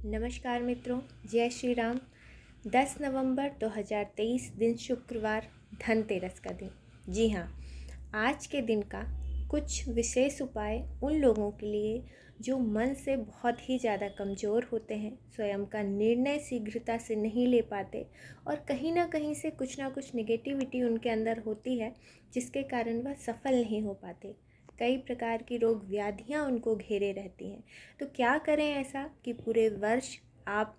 नमस्कार मित्रों, जय श्री राम। 10 नवंबर 2023 दिन शुक्रवार, धनतेरस का दिन। जी हाँ, आज के दिन का कुछ विशेष उपाय उन लोगों के लिए जो मन से बहुत ही ज़्यादा कमज़ोर होते हैं, स्वयं का निर्णय शीघ्रता से नहीं ले पाते और कहीं ना कहीं से कुछ ना कुछ नेगेटिविटी उनके अंदर होती है, जिसके कारण वह सफल नहीं हो पाते। कई प्रकार की रोग व्याधियाँ उनको घेरे रहती हैं। तो क्या करें ऐसा कि पूरे वर्ष आप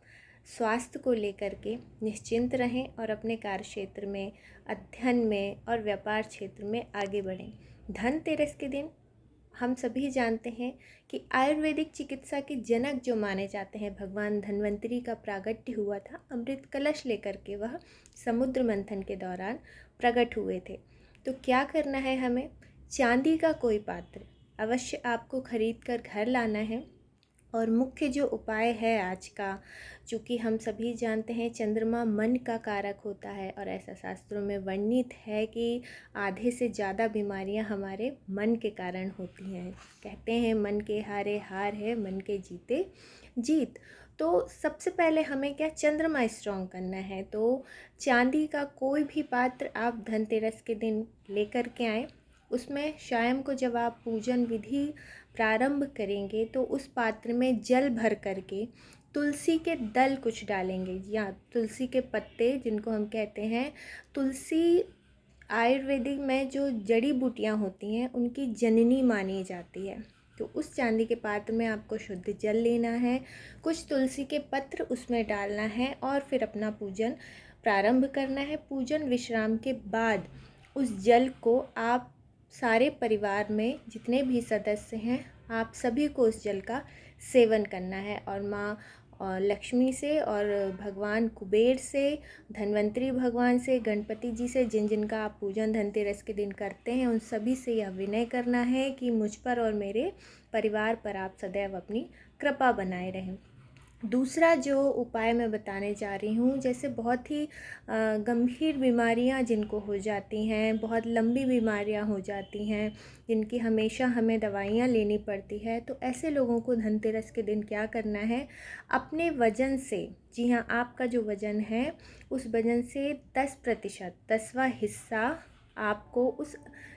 स्वास्थ्य को लेकर के निश्चिंत रहें और अपने कार्य क्षेत्र में, अध्ययन में और व्यापार क्षेत्र में आगे बढ़ें। धनतेरस के दिन हम सभी जानते हैं कि आयुर्वेदिक चिकित्सा के जनक जो माने जाते हैं भगवान धन्वंतरी का प्रागट्य हुआ था। अमृत कलश लेकर के वह समुद्र मंथन के दौरान प्रकट हुए थे। तो क्या करना है हमें? चांदी का कोई पात्र अवश्य आपको खरीद कर घर लाना है। और मुख्य जो उपाय है आज का, चूँकि हम सभी जानते हैं चंद्रमा मन का कारक होता है और ऐसा शास्त्रों में वर्णित है कि आधे से ज़्यादा बीमारियां हमारे मन के कारण होती हैं। कहते हैं मन के हारे हार है, मन के जीते जीत। तो सबसे पहले हमें क्या, चंद्रमा स्ट्रॉन्ग करना है। तो चांदी का कोई भी पात्र आप धनतेरस के दिन लेकर के आएँ। उसमें शाम को जब आप पूजन विधि प्रारंभ करेंगे तो उस पात्र में जल भर करके तुलसी के दल कुछ डालेंगे या तुलसी के पत्ते, जिनको हम कहते हैं तुलसी आयुर्वेदिक में जो जड़ी बूटियां होती हैं उनकी जननी मानी जाती है। तो उस चांदी के पात्र में आपको शुद्ध जल लेना है, कुछ तुलसी के पत्र उसमें डालना है और फिर अपना पूजन प्रारंभ करना है। पूजन विश्राम के बाद उस जल को आप सारे परिवार में जितने भी सदस्य हैं, आप सभी को उस जल का सेवन करना है और माँ लक्ष्मी से और भगवान कुबेर से, धन्वंतरी भगवान से, गणपति जी से, जिन जिनका आप पूजन धनतेरस के दिन करते हैं, उन सभी से यह विनय करना है कि मुझ पर और मेरे परिवार पर आप सदैव अपनी कृपा बनाए रहें। दूसरा जो उपाय मैं बताने जा रही हूँ, जैसे बहुत ही गंभीर बीमारियाँ जिनको हो जाती हैं, बहुत लंबी बीमारियाँ हो जाती हैं, जिनकी हमेशा हमें दवाइयाँ लेनी पड़ती है, तो ऐसे लोगों को धनतेरस के दिन क्या करना है, अपने वज़न से, जी हाँ, आपका जो वज़न है उस वज़न से 10%, 10वां हिस्सा आपको उस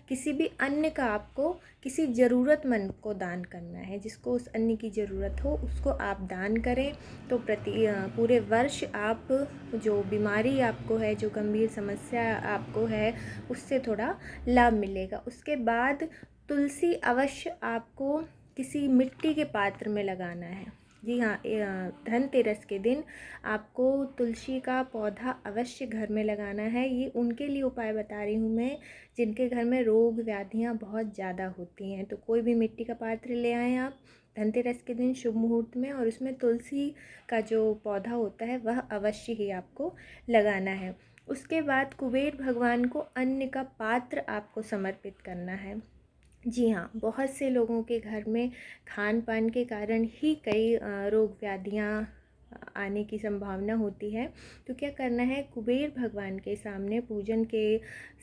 किसी भी अन्न का आपको किसी ज़रूरतमंद को दान करना है। जिसको उस अन्न की ज़रूरत हो उसको आप दान करें। तो पूरे वर्ष आप जो बीमारी आपको है, जो गंभीर समस्या आपको है, उससे थोड़ा लाभ मिलेगा। उसके बाद तुलसी अवश्य आपको किसी मिट्टी के पात्र में लगाना है। जी हाँ, धनतेरस के दिन आपको तुलसी का पौधा अवश्य घर में लगाना है। ये उनके लिए उपाय बता रही हूँ मैं जिनके घर में रोग व्याधियाँ बहुत ज़्यादा होती हैं। तो कोई भी मिट्टी का पात्र ले आएँ आप धनतेरस के दिन शुभ मुहूर्त में, और उसमें तुलसी का जो पौधा होता है वह अवश्य ही आपको लगाना है। उसके बाद कुबेर भगवान को अन्न का पात्र आपको समर्पित करना है। जी हाँ, बहुत से लोगों के घर में खान पान के कारण ही कई रोग व्याधियाँ आने की संभावना होती है। तो क्या करना है, कुबेर भगवान के सामने पूजन के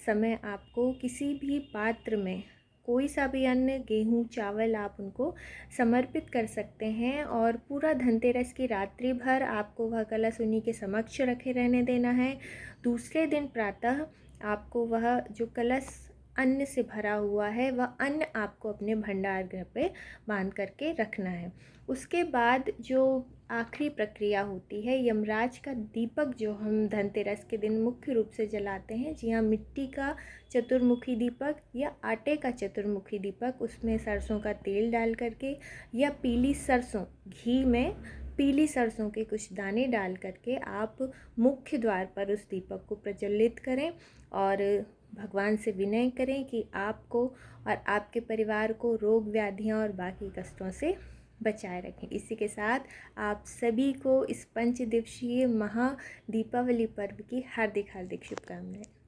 समय आपको किसी भी पात्र में कोई सा भी अन्न, गेहूँ, चावल आप उनको समर्पित कर सकते हैं और पूरा धनतेरस की रात्रि भर आपको वह कलश उन्हीं के समक्ष रखे रहने देना है। दूसरे दिन प्रातः आपको वह जो कलश अन्न से भरा हुआ है वह अन्न आपको अपने भंडार गृह पे बांध करके रखना है। उसके बाद जो आखिरी प्रक्रिया होती है, यमराज का दीपक जो हम धनतेरस के दिन मुख्य रूप से जलाते हैं, जी हाँ, मिट्टी का चतुर्मुखी दीपक या आटे का चतुर्मुखी दीपक, उसमें सरसों का तेल डाल करके या पीली सरसों, घी में पीली सरसों के कुछ दाने डाल करके आप मुख्य द्वार पर उस दीपक को प्रज्वलित करें और भगवान से विनय करें कि आपको और आपके परिवार को रोग व्याधियाँ और बाकी कष्टों से बचाए रखें। इसी के साथ आप सभी को इस 5 दिवसीय महा दीपावली पर्व की हार्दिक हार्दिक शुभकामनाएं।